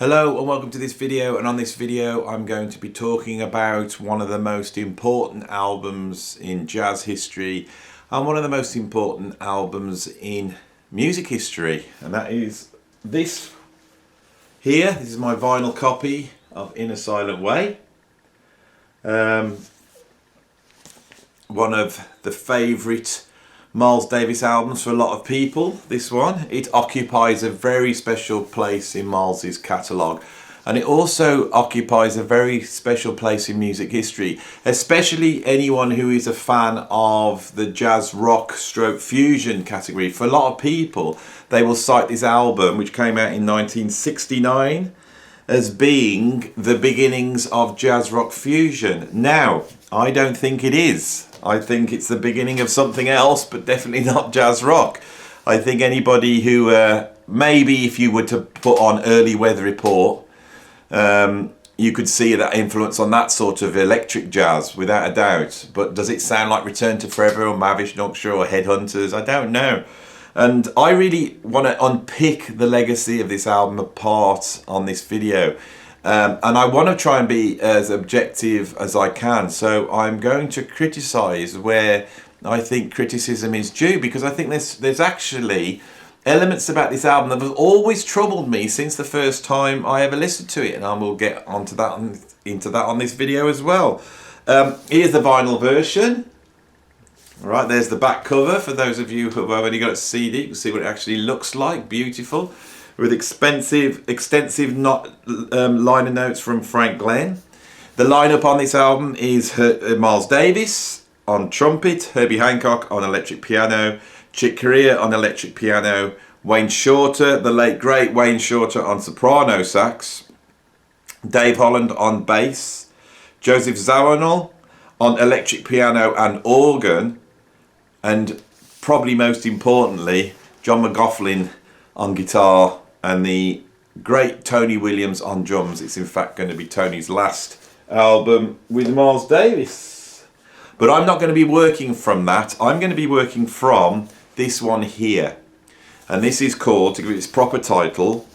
Hello and welcome to this video, and on this video I'm going to be talking about one of the most important albums in jazz history and one of the most important albums in music history, and that is this here. This is my vinyl copy of In a Silent Way, one of the favourite Miles Davis albums for a lot of people. This one, it occupies a very special place in Miles's catalogue, and it also occupies a very special place in music history, especially anyone who is a fan of the jazz rock stroke fusion category. For a lot of people, they will cite this album, which came out in 1969, as being the beginnings of jazz rock fusion. Now, I don't think it is. I think it's the beginning of something else, but definitely not jazz rock. I think anybody who, maybe if you were to put on Early Weather Report, you could see that influence on that sort of electric jazz, without a doubt. But does it sound like Return to Forever or Mavish Yorkshire or Headhunters? I don't know. And I really want to unpick the legacy of this album apart on this video. And I want to try and be as objective as I can. So I'm going to criticise where I think criticism is due, because I think there's actually elements about this album that have always troubled me since the first time I ever listened to it, and I will get onto that into that on this video as well. Here's the vinyl version. All right, there's the back cover. For those of you who have only got a CD, you can see what it actually looks like. Beautiful, with extensive liner notes from Frank Glenn. The lineup on this album is Miles Davis on trumpet, Herbie Hancock on electric piano, Chick Corea on electric piano, Wayne Shorter, the late great Wayne Shorter, on soprano sax, Dave Holland on bass, Joseph Zawinul on electric piano and organ, and probably most importantly, John McLaughlin on guitar and the great Tony Williams on drums. It's in fact going to be Tony's last album with Miles Davis. But I'm not going to be working from that. I'm going to be working from this one here. And this is called, to give it its proper title,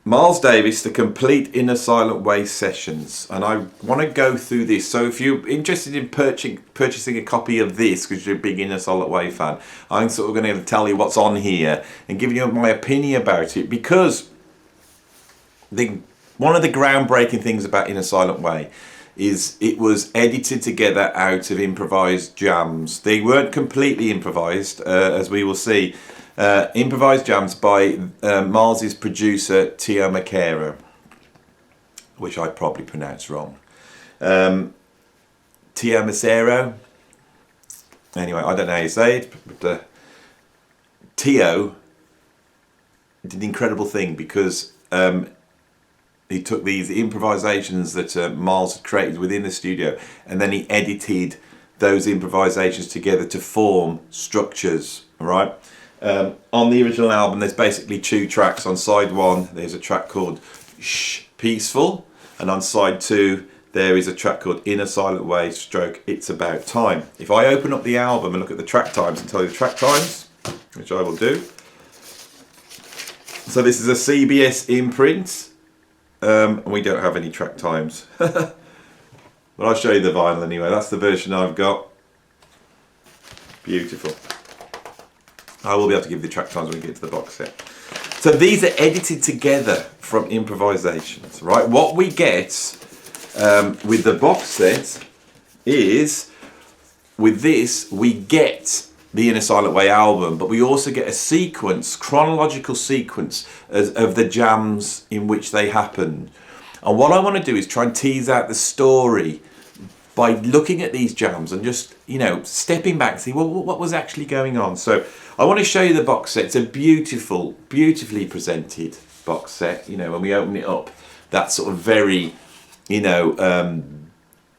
Miles Davis, The Complete In a Silent Way Sessions. And I want to go through this. So if you're interested in purchasing a copy of this, because you're a big In a Silent Way fan, I'm sort of going to tell you what's on here and give you my opinion about it. Because one of the groundbreaking things about In a Silent Way is it was edited together out of improvised jams. They weren't completely improvised, as we will see. Improvised jams by Miles's producer Tio Macero, which I probably pronounced wrong. Tio Macero. Anyway, I don't know how you say it, but Tio did an incredible thing, because he took these improvisations that Miles had created within the studio, and then he edited those improvisations together to form structures. All right. On the original album, there's basically two tracks. On side one, there's a track called Shh, Peaceful, and on side two, there is a track called In a Silent Way stroke It's About Time. If I open up the album and look at the track times and tell you the track times, which I will do. So this is a CBS imprint, and we don't have any track times. But I'll show you the vinyl anyway. That's the version I've got. Beautiful. I will be able to give you the track times when we get to the box set. So these are edited together from improvisations, right? What we get with the box set is, with this, we get the In a Silent Way album, but we also get a sequence, chronological sequence of the jams in which they happened. And what I want to do is try and tease out the story by looking at these jams and just, stepping back and see, well, what was actually going on. So I want to show you the box set. It's a beautiful, beautifully presented box set. When we open it up, that sort of very,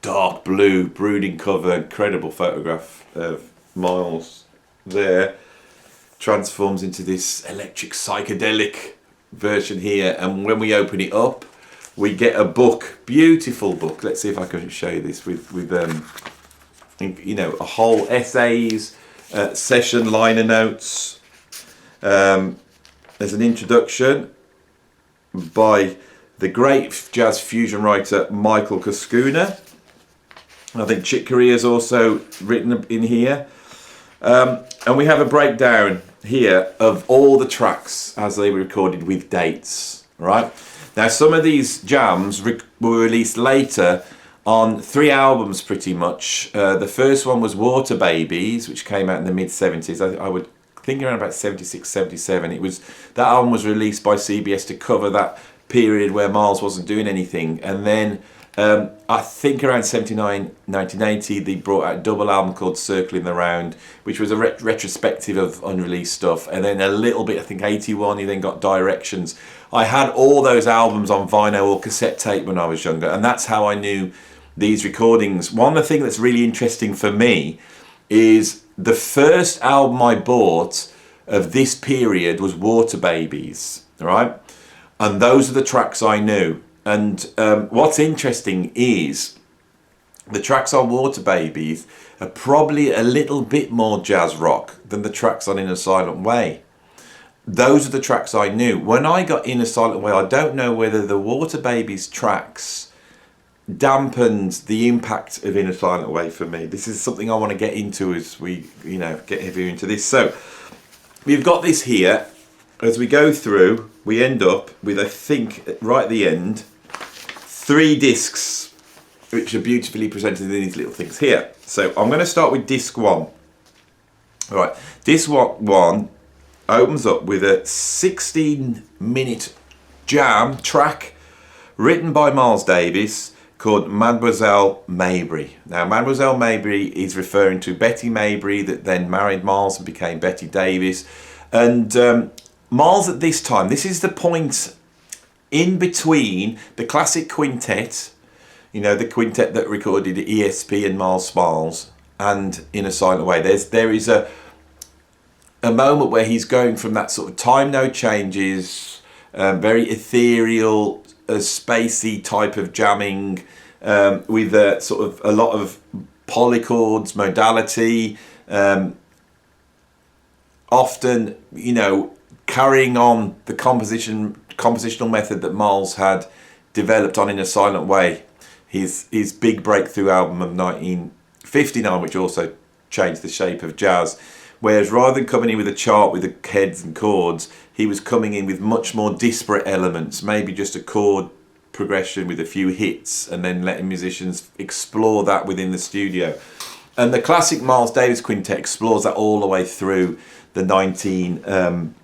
dark blue brooding cover, incredible photograph of Miles there, transforms into this electric psychedelic version here. And when we open it up, we get a book, beautiful book. Let's see if I can show you this with a whole essays, session liner notes. There's an introduction, by the great jazz fusion writer Michael Kuskuna. I think Chick Corea is also written in here. And we have a breakdown here of all the tracks as they were recorded with dates, right? Now, some of these jams were released later on 3 albums pretty much. The first one was Water Babies, which came out in the mid-70s. I would think around about 76, 77. That album was released by CBS to cover that period where Miles wasn't doing anything. And then I think around 79, 1980, they brought out a double album called Circling the Round, which was a retrospective of unreleased stuff. And then a little bit, I think 81, he then got Directions. I had all those albums on vinyl or cassette tape when I was younger, and that's how I knew these recordings. One of the things that's really interesting for me is the first album I bought of this period was Water Babies, right? And those are the tracks I knew. And what's interesting is the tracks on Water Babies are probably a little bit more jazz rock than the tracks on In a Silent Way. Those are the tracks I knew. When I got In a Silent Way, I don't know whether the Water Babies tracks dampened the impact of In a Silent Way for me. This is something I want to get into as we, get heavier into this. So we've got this here. As we go through, we end up with, I think, right at the end, 3 discs, which are beautifully presented in these little things here. So I'm going to start with disc 1. All right, disc 1 opens up with a 16-minute jam track written by Miles Davis called Mademoiselle Mabry. Now, Mademoiselle Mabry is referring to Betty Mabry that then married Miles and became Betty Davis. And Miles at this time, this is the point in between the classic quintet, the quintet that recorded ESP and Miles Smiles, and In a Silent Way. There is a moment where he's going from that sort of time no changes, very ethereal, spacey type of jamming, with a sort of a lot of polychords, modality, often, carrying on the compositional method that Miles had developed on In a Silent Way, his big breakthrough album of 1959, which also changed the shape of jazz. Whereas rather than coming in with a chart with the heads and chords, he was coming in with much more disparate elements, maybe just a chord progression with a few hits, and then letting musicians explore that within the studio. And the classic Miles Davis Quintet explores that all the way through the 1960s.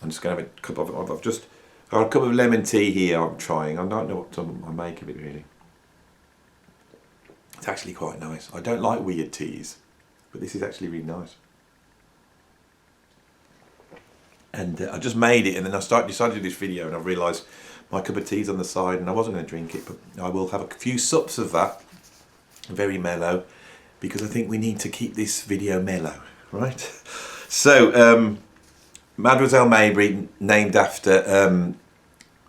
I'm just going to have a cup of, I've just got a cup of lemon tea here. I'm trying. I don't know what I make of it really. It's actually quite nice. I don't like weird teas, but this is actually really nice. And I just made it, and then I decided to do this video, and I realised my cup of tea's on the side, and I wasn't going to drink it, but I will have a few sups of that, very mellow, because I think we need to keep this video mellow, right? So, Mademoiselle Mabry, named after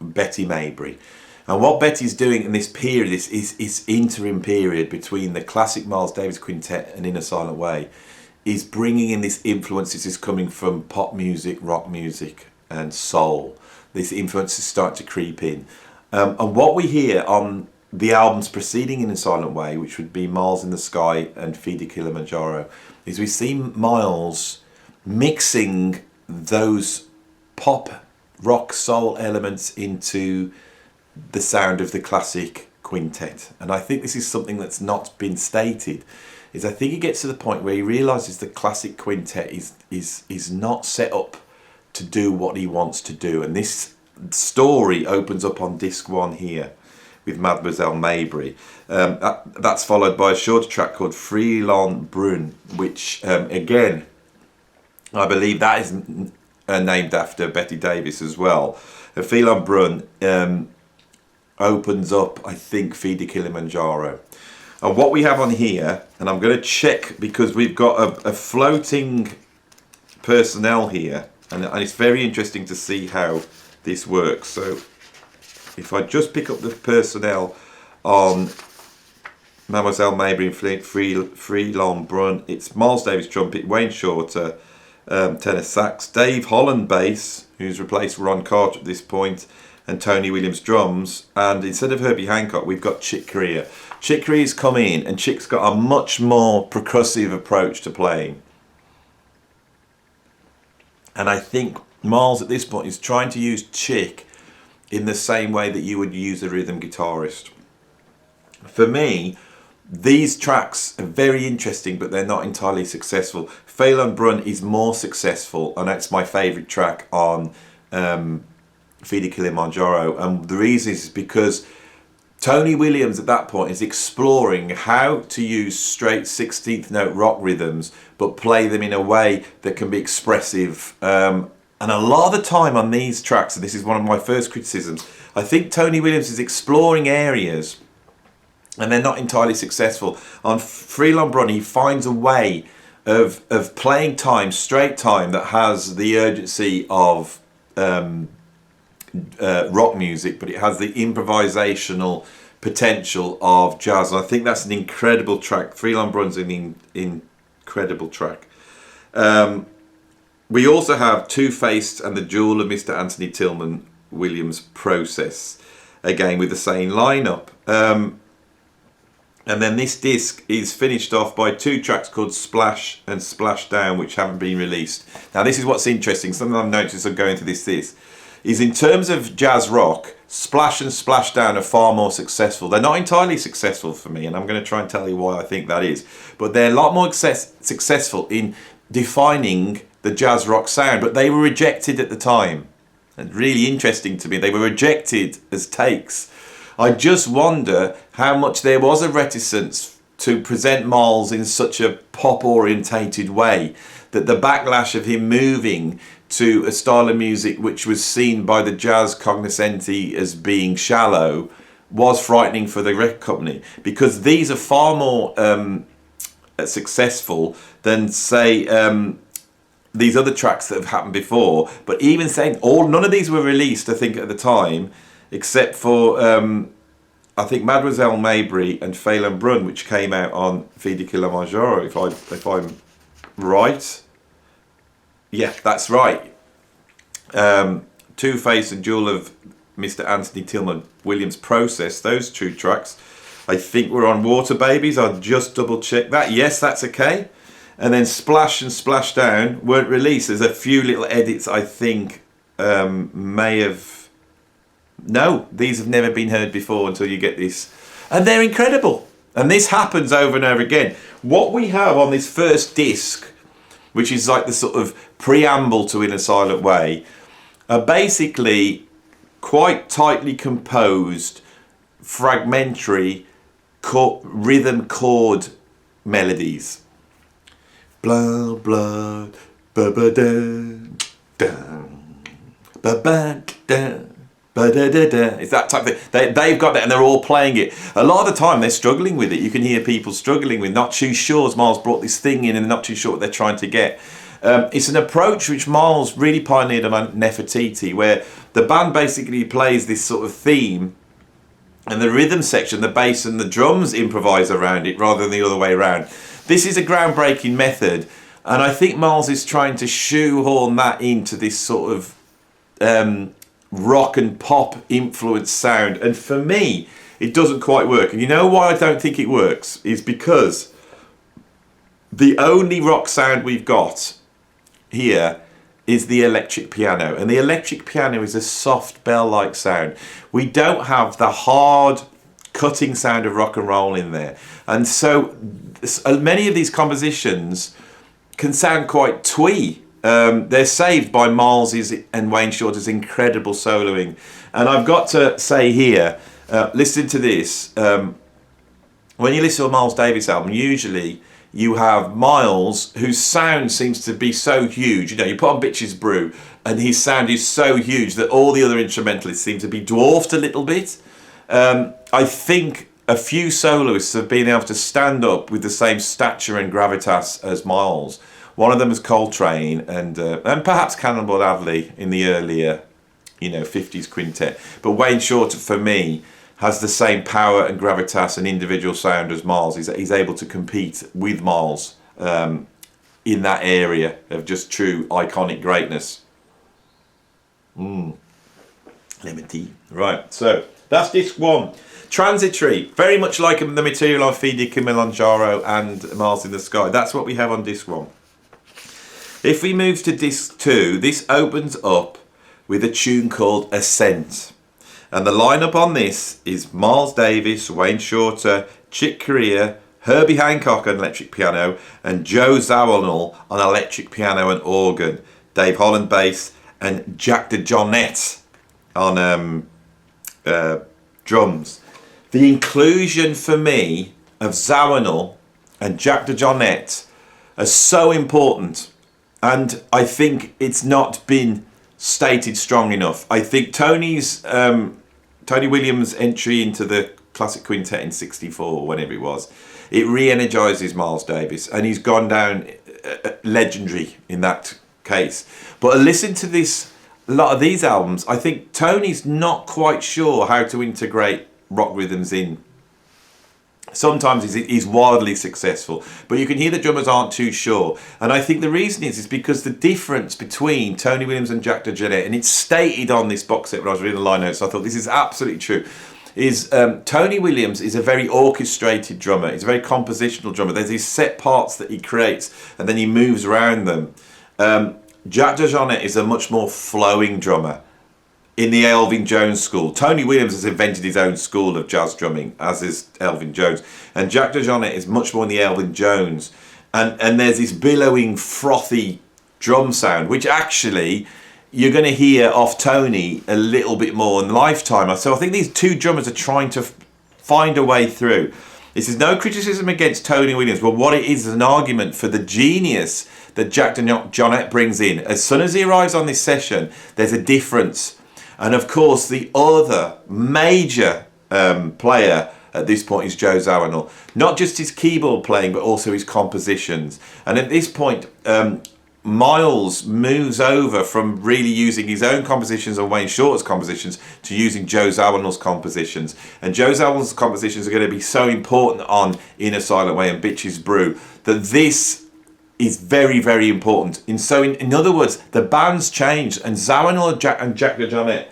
Betty Mabry. And what Betty's doing in this period, this interim period between the classic Miles Davis Quintet and In a Silent Way, is bringing in this influence. This is coming from pop music, rock music, and soul. These influences start to creep in. And what we hear on the albums preceding In a Silent Way, which would be Miles in the Sky and Feed the Kilimanjaro, is we see Miles mixing those pop, rock, soul elements into the sound of the classic quintet. And I think this is something that's not been stated, is I think he gets to the point where he realises the classic quintet is not set up to do what he wants to do. And this story opens up on disc 1 here with Mademoiselle Mabry. That's followed by a shorter track called Freelon Brun, which again, I believe that is named after Betty Davis as well. Freelon Brun opens up, I think, Feed the Kilimanjaro. And what we have on here, and I'm going to check because we've got a floating personnel here, and it's very interesting to see how this works. So if I just pick up the personnel on Mademoiselle Mabry and Freelon Brun, it's Miles Davis trumpet, Wayne Shorter, tenor sax, Dave Holland bass, who's replaced Ron Carter at this point, and Tony Williams drums. And instead of Herbie Hancock, we've got Chick Corea. Chick Corea's come in, and Chick's got a much more percussive approach to playing. And I think Miles at this point is trying to use Chick in the same way that you would use a rhythm guitarist. For me, these tracks are very interesting, but they're not entirely successful. Phelan Brun is more successful, and that's my favourite track on Feed Kilimanjaro. And the reason is because Tony Williams at that point is exploring how to use straight 16th note rock rhythms, but play them in a way that can be expressive. And a lot of the time on these tracks, and this is one of my first criticisms, I think Tony Williams is exploring areas and they're not entirely successful. On Phelan Brun, he finds a way of playing time, straight time, that has the urgency of rock music, but it has the improvisational potential of jazz. And I think that's an incredible track. Phelan Brun's an incredible track. We also have Two-Faced and the Jewel of Mr. Anthony Tillman Williams Process, again with the same lineup. And then this disc is finished off by two tracks called Splash and Splash Down, which haven't been released. Now this is what's interesting, something I've noticed of going through this is in terms of jazz rock, Splash and Splash Down are far more successful. They're not entirely successful for me, and I'm going to try and tell you why I think that is. But they're a lot more successful in defining the jazz rock sound, but they were rejected at the time. And really interesting to me, they were rejected as takes. I just wonder how much there was a reticence to present Miles in such a pop-orientated way that the backlash of him moving to a style of music which was seen by the jazz cognoscenti as being shallow was frightening for the record company, because these are far more successful than, say, these other tracks that have happened before. But even saying none of these were released, I think, at the time, except for I think Mademoiselle Maybury and Phelan Brun, which came out on Feed Kilimanjaro, if I'm right. Yeah, that's right. Two-Face and Jewel of Mr. Anthony Tillman Williams Process, those two tracks, I think were on Water Babies. I'll just double check that. Yes, that's okay. And then Splash and Splash Down weren't released. There's a few little edits I think may have... No, these have never been heard before until you get this. And they're incredible. And this happens over and over again. What we have on this first disc, which is like the sort of preamble to In a Silent Way, are basically quite tightly composed, fragmentary rhythm chord melodies. Blah, blah, ba ba da, da, ba ba da. It's that type of thing. They've got that, and they're all playing it. A lot of the time they're struggling with it. You can hear people struggling with, not too sure, as Miles brought this thing in and they're not too sure what they're trying to get. It's an approach which Miles really pioneered on Nefertiti, where the band basically plays this sort of theme, and the rhythm section, the bass and the drums improvise around it rather than the other way around. This is a groundbreaking method, and I think Miles is trying to shoehorn that into this sort of rock and pop influenced sound, and for me it doesn't quite work. And you know why I don't think it works is because the only rock sound we've got here is the electric piano, and the electric piano is a soft bell-like sound. We don't have the hard cutting sound of rock and roll in there, and so many of these compositions can sound quite twee. They're saved by Miles's and Wayne Shorter's incredible soloing. And I've got to say here, listen to this. When you listen to a Miles Davis album, usually you have Miles, whose sound seems to be so huge. You know, you put on Bitches Brew, and his sound is so huge that all the other instrumentalists seem to be dwarfed a little bit. I think a few soloists have been able to stand up with the same stature and gravitas as Miles. One of them is Coltrane and perhaps Cannonball Adderley in the earlier, 50s quintet. But Wayne Shorter, for me, has the same power and gravitas and individual sound as Miles. He's able to compete with Miles in that area of just true iconic greatness. Lemon tea. Right, so that's disc 1. Transitory, very much like the material on Feed Kilimanjaro and Miles in the Sky. That's what we have on disc 1. If we move to disc 2, this opens up with a tune called Ascent. And the lineup on this is Miles Davis, Wayne Shorter, Chick Corea, Herbie Hancock on electric piano, and Joe Zawinul on electric piano and organ, Dave Holland bass, and Jack DeJohnette on drums. The inclusion for me of Zawinul and Jack DeJohnette are so important, and I think it's not been stated strong enough. I think Tony Williams' entry into the classic quintet in '64, whenever it was, it re-energises Miles Davis, and he's gone down legendary in that case. But listen to this, a lot of these albums, I think Tony's not quite sure how to integrate rock rhythms in. Sometimes he's wildly successful, but you can hear the drummers aren't too sure. And I think the reason is because the difference between Tony Williams and Jack DeJohnette, and it's stated on this box set when I was reading the line notes, so I thought this is absolutely true, is Tony Williams is a very orchestrated drummer. He's a very compositional drummer. There's these set parts that he creates, and then he moves around them. Jack DeJohnette is a much more flowing drummer. In the Elvin Jones school, Tony Williams has invented his own school of jazz drumming, as is Elvin Jones, and Jack DeJohnette is much more in the Elvin Jones, and there's this billowing, frothy drum sound, which actually you're going to hear off Tony a little bit more in Lifetime. So I think these two drummers are trying to find a way through. This is no criticism against Tony Williams, but what it is an argument for the genius that Jack DeJohnette brings in. As soon as he arrives on this session, there's a difference. And of course, the other major player at this point is Joe Zawinul. Not just his keyboard playing, but also his compositions. And at this point, Miles moves over from really using his own compositions and Wayne Shorter's compositions to using Joe Zawinul's compositions. And Joe Zawinul's compositions are going to be so important on In a Silent Way and Bitches Brew that this is very, very important. And so, in other words, the band's changed, and Zawinul and Jack DeJohnette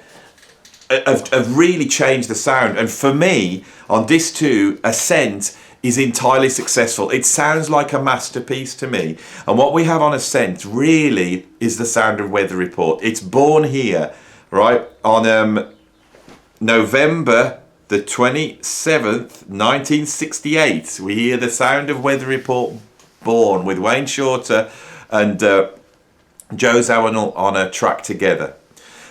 have really changed the sound. And for me, on disc 2, Ascent is entirely successful. It sounds like a masterpiece to me. And what we have on Ascent really is the sound of Weather Report. It's born here, right, on November the 27th, 1968. We hear the sound of Weather Report born with Wayne Shorter and Joe Zawinul on a track together.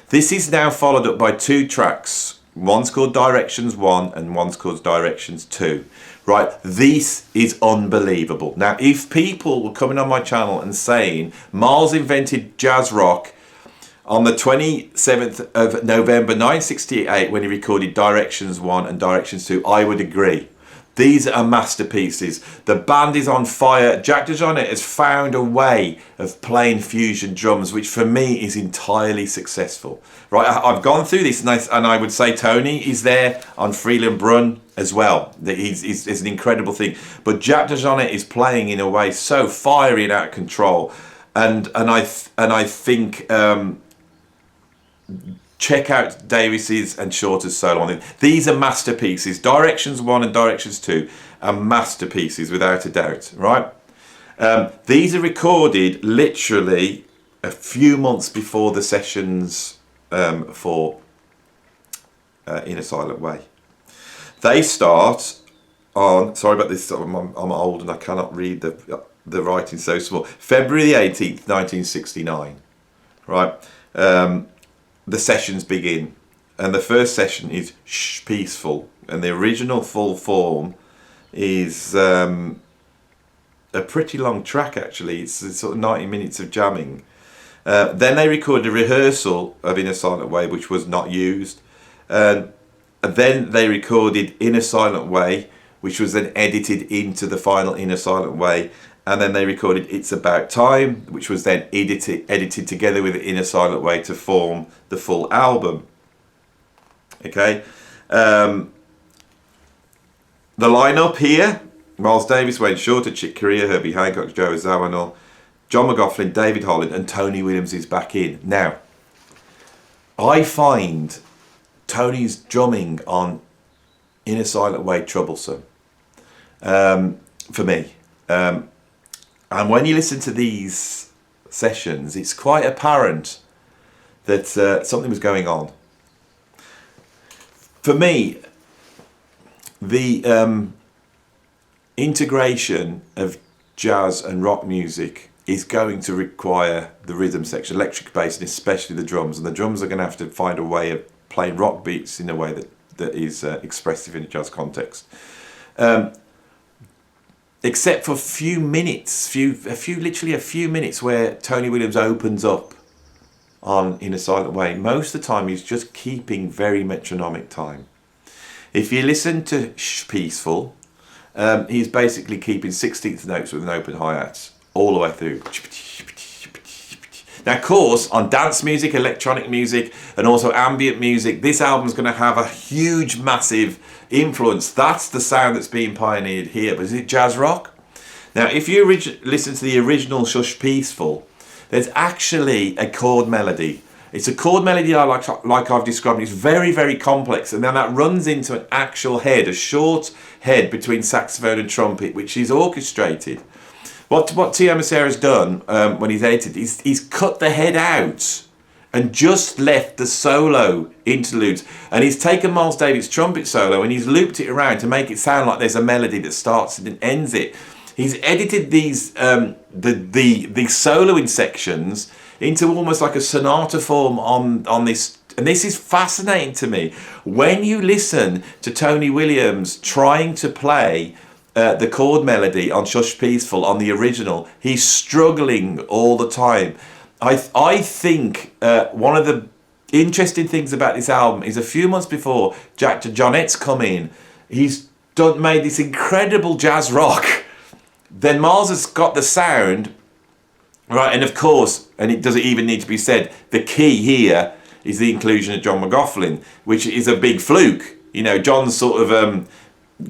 This is now followed up by 2 tracks. One's called Directions 1 and one's called Directions 2. Right, this is unbelievable. Now, if people were coming on my channel and saying Miles invented jazz rock on the 27th of November 1968 when he recorded Directions 1 and Directions 2, I would agree. These are masterpieces. The band is on fire. Jack DeJohnette has found a way of playing fusion drums, which for me is entirely successful. Right, I've gone through this, and I would say Tony is there on Freeland Brun as well. It's an incredible thing. But Jack DeJohnette is playing in a way so fiery and out of control, and I think. Check out Davis's and Shorter's solo on it. These are masterpieces. Directions 1 and Directions 2 are masterpieces without a doubt, right? These are recorded literally a few months before the sessions for In a Silent Way. They start on, sorry about this, I'm old and I cannot read the writing so small, February the 18th, 1969, right? The sessions begin, and the first session is peaceful, and the original full form is a pretty long track actually. It's sort of 90 minutes of jamming. Then they recorded a rehearsal of In a Silent Way, which was not used, and then they recorded In a Silent Way, which was then edited into the final In a Silent Way. And then they recorded It's About Time, which was then edited together with In a Silent Way to form the full album. Okay. The lineup here: Miles Davis, Wayne Shorter, Chick Corea, Herbie Hancock, Joe Zawinul, John McLaughlin, David Holland and Tony Williams is back in. Now, I find Tony's drumming on In a Silent Way troublesome for me. And when you listen to these sessions, it's quite apparent that something was going on. For me, the integration of jazz and rock music is going to require the rhythm section, electric bass, and especially the drums. And the drums are going to have to find a way of playing rock beats in a way that is expressive in a jazz context. Except for a few minutes, literally a few minutes where Tony Williams opens up on In a Silent Way. Most of the time he's just keeping very metronomic time. If you listen to Peaceful, he's basically keeping 16th notes with an open hi-hat all the way through. Now, of course, on dance music, electronic music, and also ambient music, this album's going to have a huge, massive influence. That's the sound that's being pioneered here. But is it jazz rock? Now, if you listen to the original Shush Peaceful, there's actually a chord melody. It's a chord melody like I've described. It's very, very complex. And then that runs into an actual head, a short head between saxophone and trumpet, which is orchestrated. What T.O. Macera has done when he's edited, he's cut the head out and just left the solo interludes. And he's taken Miles Davis' trumpet solo and he's looped it around to make it sound like there's a melody that starts and ends it. He's edited these the soloing sections into almost like a sonata form on this. And this is fascinating to me. When you listen to Tony Williams trying to play the chord melody on Shush Peaceful on the original, he's struggling all the time. I think one of the interesting things about this album is a few months before Jack DeJohnette's come in, he's made this incredible jazz rock. Then Miles has got the sound, right? And of course, and it doesn't even need to be said, the key here is the inclusion of John McLaughlin, which is a big fluke. You know, John sort of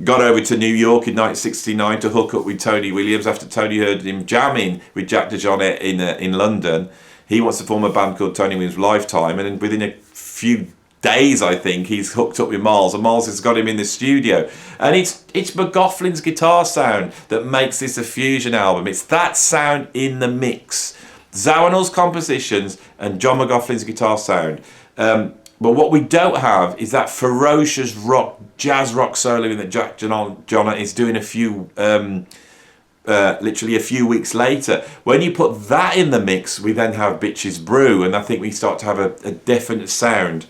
got over to New York in 1969 to hook up with Tony Williams after Tony heard him jamming with Jack DeJohnette in London. He wants to form a band called Tony Williams Lifetime, and then within a few days, I think, he's hooked up with Miles, and Miles has got him in the studio. And it's McLaughlin's guitar sound that makes this a fusion album. It's that sound in the mix. Zawinul's compositions and John McLaughlin's guitar sound. But what we don't have is that ferocious jazz rock soloing that Jack DeJohnette is doing literally a few weeks later. When you put that in the mix, we then have Bitches Brew, and I think we start to have a definite sound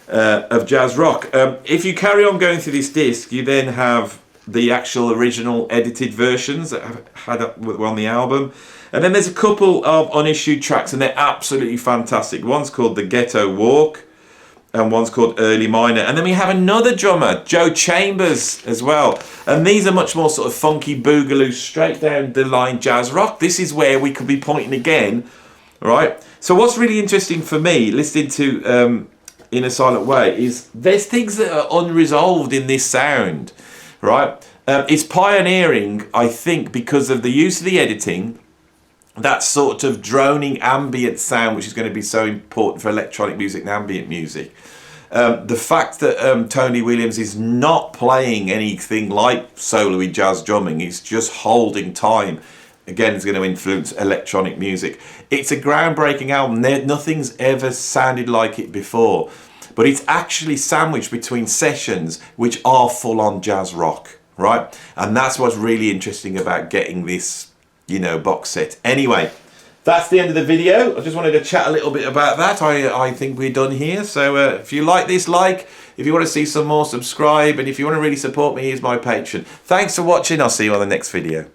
of jazz rock. If you carry on going through this disc, you then have the actual original edited versions that were on the album. And then there's a couple of unissued tracks, and they're absolutely fantastic. One's called The Ghetto Walk, and one's called Early Minor. And then we have another drummer, Joe Chambers, as well. And these are much more sort of funky boogaloo, straight down the line jazz rock. This is where we could be pointing again, right? So what's really interesting for me, listening to In a Silent Way, is there's things that are unresolved in this sound, right? It's pioneering, I think, because of the use of the editing, that sort of droning ambient sound, which is going to be so important for electronic music and ambient music. The fact that Tony Williams is not playing anything like solo-y jazz drumming, he's just holding time, again, is going to influence electronic music. It's a groundbreaking album. Nothing's ever sounded like it before, but it's actually sandwiched between sessions which are full-on jazz rock, right? And that's what's really interesting about getting this, you know, box set. Anyway, that's the end of the video. I just wanted to chat a little bit about that. I think we're done here. So if you like this, if you want to see some more, subscribe, and if you want to really support me, here's my Patreon. Thanks for watching. I'll see you on the next video.